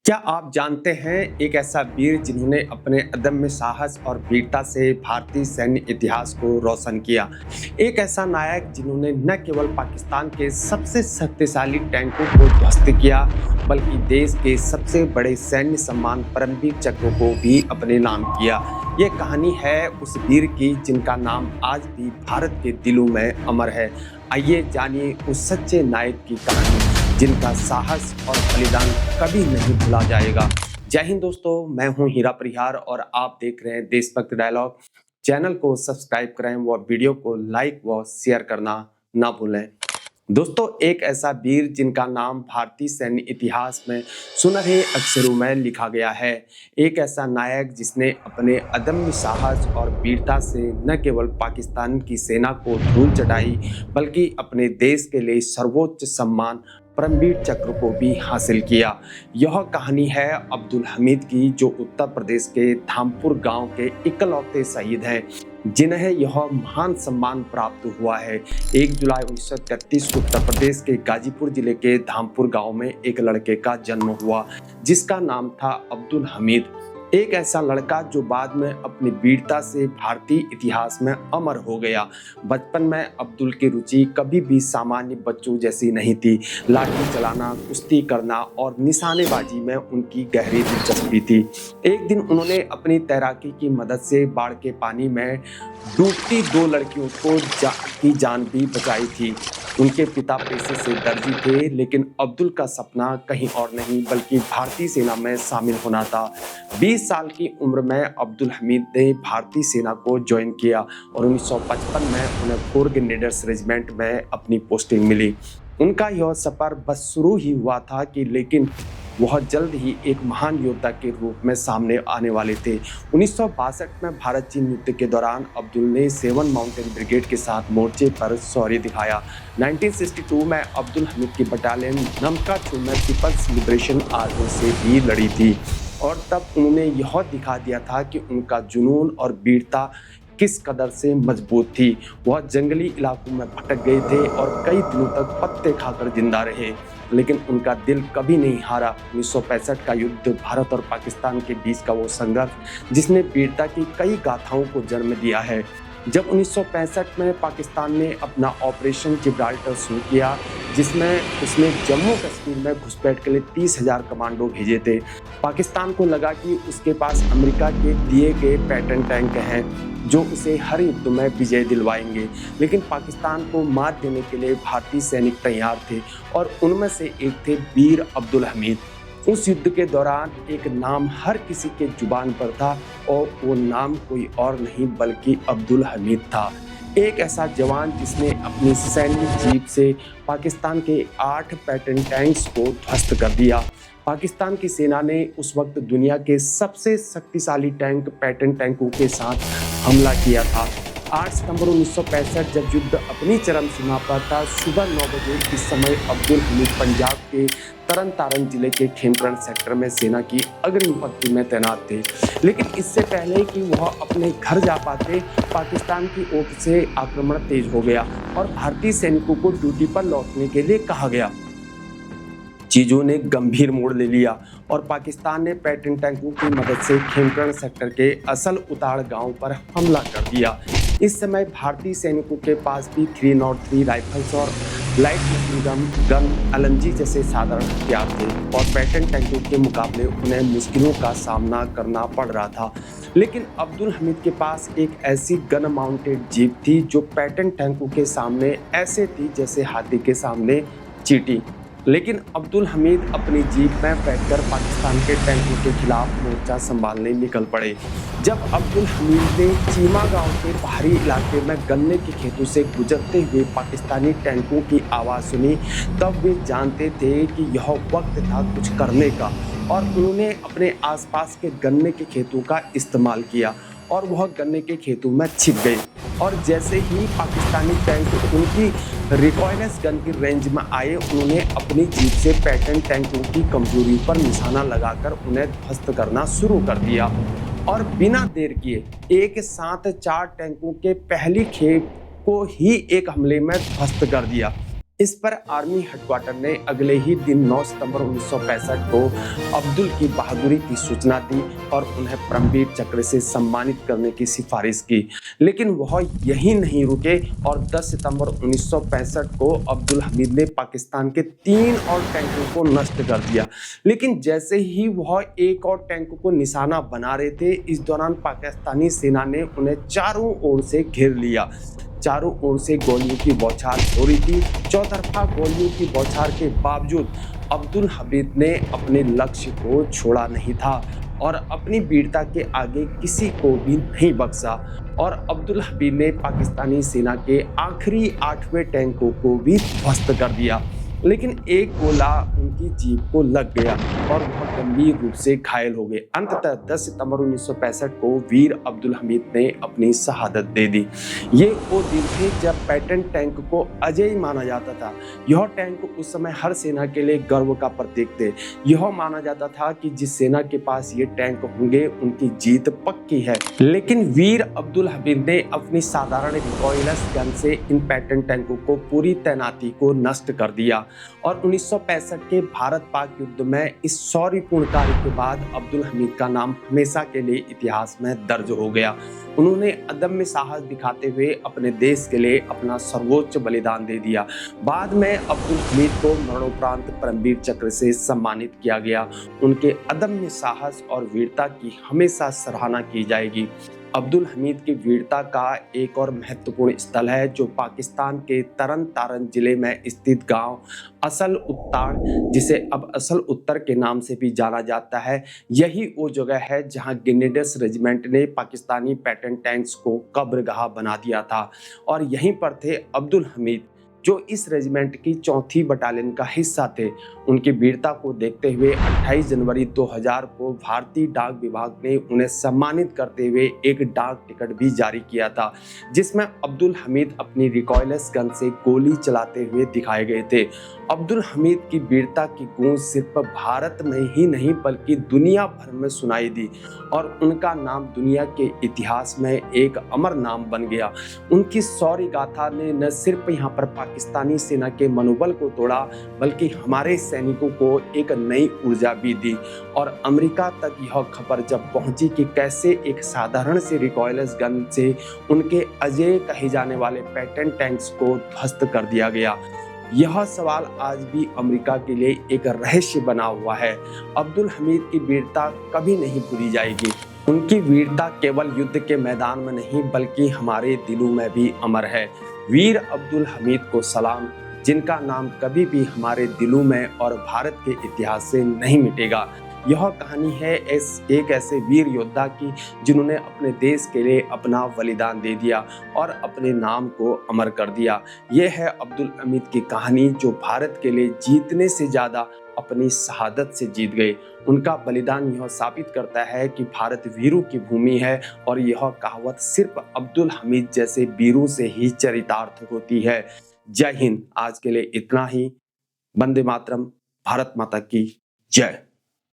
क्या आप जानते हैं एक ऐसा वीर जिन्होंने अपने अदम्य साहस और वीरता से भारतीय सैन्य इतिहास को रोशन किया। एक ऐसा नायक जिन्होंने न केवल पाकिस्तान के सबसे शक्तिशाली टैंकों को ध्वस्त किया, बल्कि देश के सबसे बड़े सैन्य सम्मान परमवीर चक्र को भी अपने नाम किया। ये कहानी है उस वीर की जिनका नाम आज भी भारत के दिलों में अमर है। आइए जानिए उस सच्चे नायक की कहानी जिनका साहस और बलिदान कभी नहीं भुला जाएगा। जय हिंद दोस्तों, मैं हूं हीरा परिहार और आप देख रहे हैं देशभक्त डायलॉग। चैनल को सब्सक्राइब करें व वीडियो को लाइक व शेयर करना ना भूलें। दोस्तों, एक ऐसा वीर जिनका नाम भारतीय सैन्य इतिहास में सुनहरे अक्षरों में लिखा गया है। एक ऐसा नायक जिसने अपने अदम्य साहस और वीरता से न केवल पाकिस्तान की सेना को धूल चटाई, बल्कि अपने देश के लिए सर्वोच्च सम्मान परमवीर चक्र को भी हासिल किया। यह कहानी है अब्दुल हमीद की, जो उत्तर प्रदेश के धामपुर गांव के इकलौते शहीद हैं जिन्हें यह महान सम्मान प्राप्त हुआ है। 1 जुलाई 1931 उत्तर प्रदेश के गाजीपुर जिले के धामपुर गांव में एक लड़के का जन्म हुआ जिसका नाम था अब्दुल हमीद। एक ऐसा लड़का जो बाद में अपनी वीरता से भारतीय इतिहास में अमर हो गया। बचपन में अब्दुल की रुचि कभी भी सामान्य बच्चों जैसी नहीं थी। लाठी चलाना, कुश्ती करना और निशानेबाजी में उनकी गहरी दिलचस्पी थी। एक दिन उन्होंने अपनी तैराकी की मदद से बाढ़ के पानी में डूबती 2 लड़कियों की जान भी बचाई थी। उनके पिता पेशे से दर्जी थे, लेकिन अब्दुल का सपना कहीं और नहीं बल्कि भारतीय सेना में शामिल होना था। 20 साल की उम्र में अब्दुल हमीद ने भारतीय सेना को ज्वाइन किया और 1955 में उन्हें 4 ग्रेनेडर्स रेजिमेंट में अपनी पोस्टिंग मिली। उनका यह सफर बस शुरू ही हुआ था कि लेकिन वह जल्द ही एक महान योद्धा के रूप में सामने आने वाले थे। 1962 में भारत चीन युद्ध के दौरान अब्दुल ने 7 माउंटेन ब्रिगेड के साथ मोर्चे पर शौर्य दिखाया। 1962 में अब्दुल हमीद की बटालियन नमकाचू में पीपल्स लिबरेशन आर्मी से भी लड़ी थी और तब उन्होंने यह दिखा दिया था कि उनका जुनून और वीरता किस कदर से मजबूत थी। वह जंगली इलाकों में भटक गए थे और कई दिनों तक पत्ते खाकर जिंदा रहे, लेकिन उनका दिल कभी नहीं हारा। 1965 का युद्ध भारत और पाकिस्तान के बीच का वो संघर्ष जिसने वीरता की कई गाथाओं को जन्म दिया है। जब 1965 में पाकिस्तान ने अपना ऑपरेशन जिब्राल्टर शुरू किया, जिसमें उसने जम्मू कश्मीर में घुसपैठ के लिए 30,000 कमांडो भेजे थे। पाकिस्तान को लगा कि उसके पास अमेरिका के दिए गए पैटर्न टैंक हैं जो उसे हर युद्ध में विजय दिलवाएंगे, लेकिन पाकिस्तान को मात देने के लिए भारतीय सैनिक तैयार थे और उनमें से एक थे वीर अब्दुल हमीद। उस युद्ध के दौरान एक नाम हर किसी के जुबान पर था और वो नाम कोई और नहीं बल्कि अब्दुल हमीद था। एक ऐसा जवान जिसने अपनी सैन्य जीप से पाकिस्तान के 8 पैटर्न टैंक्स को ध्वस्त कर दिया। पाकिस्तान की सेना ने उस वक्त दुनिया के सबसे शक्तिशाली टैंक पैटर्न टैंकों के साथ हमला किया था। 8 सितंबर 1965 जब युद्ध अपनी चरम सीमा पर था, सुबह 9 बजे इस समय अब्दुल हमीद पंजाब के तरन तारण जिले के खेमकरण सेक्टर में सेना की अग्रिम पंक्ति में तैनात थे। लेकिन इससे पहले कि वह अपने घर जा पाते, पाकिस्तान की ओर से आक्रमण तेज हो गया और भारतीय सैनिकों को ड्यूटी पर लौटने के लिए कहा गया। चीजों ने गंभीर मोड़ ले लिया और पाकिस्तान ने पैटर्न टैंकों की मदद से खेमकरण सेक्टर के असल उताड़ गांव पर हमला कर दिया। इस समय भारतीय सैनिकों के पास भी 303 राइफल्स और लाइट मशीन गन एलएमजी जैसे साधारण हथियार थे और पैटर्न टैंकों के मुकाबले उन्हें मुश्किलों का सामना करना पड़ रहा था। लेकिन अब्दुल हमीद के पास एक ऐसी गन माउंटेड जीप थी जो पैटर्न टैंकों के सामने ऐसे थी जैसे हाथी के सामने चींटी। लेकिन अब्दुल हमीद अपनी जीप में बैठकर पाकिस्तान के टैंकों के खिलाफ मोर्चा संभालने निकल पड़े। जब अब्दुल हमीद ने चीमा गांव के पहाड़ी इलाके में गन्ने के खेतों से गुजरते हुए पाकिस्तानी टैंकों की आवाज़ सुनी, तब वे जानते थे कि यह वक्त था कुछ करने का और उन्होंने अपने आसपास के गन्ने के खेतों का इस्तेमाल किया और वह गन्ने के खेतों में छिप गए। और जैसे ही पाकिस्तानी टैंक उनकी रिकॉयलेस गन की रेंज में आए, उन्होंने अपनी जीप से पैटर्न टैंकों की कमजोरी पर निशाना लगाकर उन्हें ध्वस्त करना शुरू कर दिया और बिना देर किए एक साथ 4 टैंकों के पहली खेप को ही एक हमले में ध्वस्त कर दिया। इस पर आर्मी हेडक्वार्टर ने अगले ही दिन 9 सितंबर 1965 को अब्दुल की बहादुरी की सूचना दी और उन्हें परमवीर चक्र से सम्मानित करने की सिफारिश की। लेकिन वह यहीं नहीं रुके और 10 सितंबर 1965 को अब्दुल हमीद ने पाकिस्तान के 3 और टैंकों को नष्ट कर दिया। लेकिन जैसे ही वह एक और टैंक को निशाना बना रहे थे, इस दौरान पाकिस्तानी सेना ने उन्हें चारों ओर से घेर लिया। चारों ओर से गोलियों की बौछार हो रही थी। चौतरफा गोलियों की बौछार के बावजूद अब्दुल हमीद ने अपने लक्ष्य को छोड़ा नहीं था और अपनी वीरता के आगे किसी को भी नहीं बख्शा और अब्दुल हमीद ने पाकिस्तानी सेना के आखिरी 8वें टैंकों को भी ध्वस्त कर दिया। लेकिन एक गोला उनकी जीप को लग गया और वह गंभीर रूप से घायल हो गए। अंततः 10 सितंबर 1965 को वीर अब्दुल हमीद ने अपनी शहादत दे दी। ये वो दिन थे जब पैटर्न टैंक को अजेय माना जाता था। यह टैंक उस समय हर सेना के लिए गर्व का प्रतीक थे। यह माना जाता था कि जिस सेना के पास ये टैंक होंगे उनकी जीत पक्की है। लेकिन वीर अब्दुल हमीद ने अपनी साधारण रिकॉइललेस गन से इन पैटर्न टैंकों को पूरी तैनाती को नष्ट कर दिया और 1965 के भारत पाक युद्ध में इस शौर्यपूर्ण कार्य के बाद अब्दुल हमीद का नाम हमेशा के लिए इतिहास में दर्ज हो गया। उन्होंने अदम्य साहस दिखाते हुए अपने देश के लिए अपना सर्वोच्च बलिदान दे दिया। बाद में अब्दुल हमीद को मरणोपरांत परमवीर चक्र से सम्मानित किया गया। उनके अदम्य साहस और वीरता की हमेशा सराहना की जाएगी। अब्दुल हमीद की वीरता का एक और महत्वपूर्ण स्थल है जो पाकिस्तान के तरन तारन जिले में स्थित गांव असल उत्तर, जिसे अब असल उत्तर के नाम से भी जाना जाता है। यही वो जगह है जहां ग्रेनेडर्स रेजिमेंट ने पाकिस्तानी पैटर्न टैंक्स को कब्रगाह बना दिया था और यहीं पर थे अब्दुल हमीद जो इस रेजिमेंट की 4थी बटालियन का हिस्सा थे। उनकी वीरता को देखते हुए 28 जनवरी 2000 को भारतीय डाक विभाग ने उन्हें सम्मानित करते हुए एक डाक टिकट भी जारी किया था, जिसमें अब्दुल हमीद अपनी रिकॉइललेस गन से गोली चलाते हुए दिखाए गए थे। अब्दुल हमीद की वीरता की गूंज सिर्फ भारत में ही नहीं बल्कि दुनिया भर में सुनाई दी और उनका नाम दुनिया के इतिहास में एक अमर नाम बन गया। उनकी शौर्य गाथा ने न सिर्फ यहाँ पर पाकिस्तानी सेना के मनोबल को तोड़ा बल्कि हमारे सैनिकों को एक नई ऊर्जा भी दी और अमेरिका तक यह खबर जब पहुंची कि कैसे एक साधारण से रिकॉइललेस गन से उनके अजेय कहे जाने वाले पैटर्न टैंक्स को ध्वस्त कर दिया गया, यह सवाल आज भी अमेरिका के लिए एक रहस्य बना हुआ है। अब्दुल हमीद की वीरता कभी नहीं भूली जाएगी। उनकी वीरता केवल युद्ध के मैदान में नहीं बल्कि हमारे दिलों में भी अमर है। वीर अब्दुल हमीद को सलाम, जिनका नाम कभी भी हमारे दिलों में और भारत के इतिहास से नहीं मिटेगा। यह कहानी है एक ऐसे वीर योद्धा की जिन्होंने अपने देश के लिए अपना बलिदान दे दिया और अपने नाम को अमर कर दिया। यह है अब्दुल हमीद की कहानी जो भारत के लिए जीतने से ज़्यादा अपनी शहादत से जीत गए। उनका बलिदान यह साबित करता है कि भारत वीरों की भूमि है और यह कहावत सिर्फ अब्दुल हमीद जैसे वीरों से ही चरितार्थ होती है। जय हिंद। आज के लिए इतना ही। वंदे मातरम। भारत माता की जय।